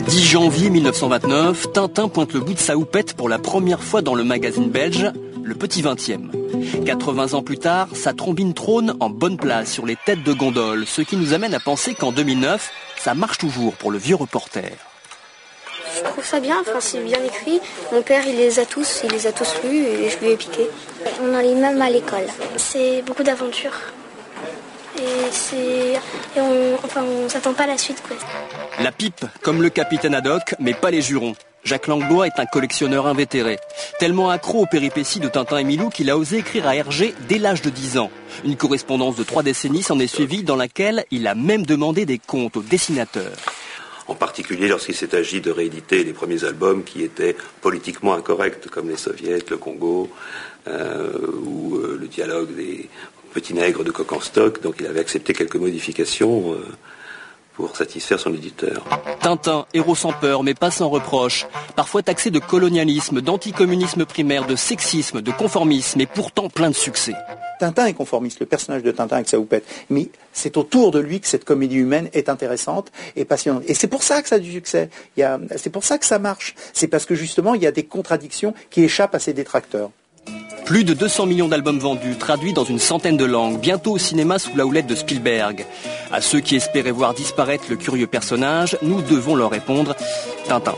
10 janvier 1929, Tintin pointe le bout de sa houppette pour la première fois dans le magazine belge, Le Petit 20e. 80 ans plus tard, sa trombine trône en bonne place sur les têtes de gondole, ce qui nous amène à penser qu'en 2009, ça marche toujours pour le vieux reporter. Je trouve ça bien, c'est bien écrit. Mon père, il les a tous lus et je lui ai piqué. On en lit même à l'école. C'est beaucoup d'aventures. Et on s'attend pas à la suite, quoi. La pipe, comme le capitaine Haddock, mais pas les jurons. Jacques Langlois est un collectionneur invétéré. Tellement accro aux péripéties de Tintin et Milou qu'il a osé écrire à Hergé dès l'âge de 10 ans. Une correspondance de 3 décennies s'en est suivie dans laquelle il a même demandé des comptes aux dessinateurs. En particulier lorsqu'il s'est agi de rééditer les premiers albums qui étaient politiquement incorrects, comme les Soviets, le Congo, ou le dialogue des petits nègres de Coq en stock. Donc il avait accepté quelques modifications pour satisfaire son éditeur. Tintin, héros sans peur, mais pas sans reproche. Parfois taxé de colonialisme, d'anticommunisme primaire, de sexisme, de conformisme, et pourtant plein de succès. Tintin est conformiste, le personnage de Tintin avec sa houppette. Mais c'est autour de lui que cette comédie humaine est intéressante et passionnante. Et c'est pour ça que ça a du succès. C'est pour ça que ça marche. C'est parce que justement, il y a des contradictions qui échappent à ses détracteurs. Plus de 200 millions d'albums vendus, traduits dans une centaine de langues, bientôt au cinéma sous la houlette de Spielberg. À ceux qui espéraient voir disparaître le curieux personnage, nous devons leur répondre Tintin.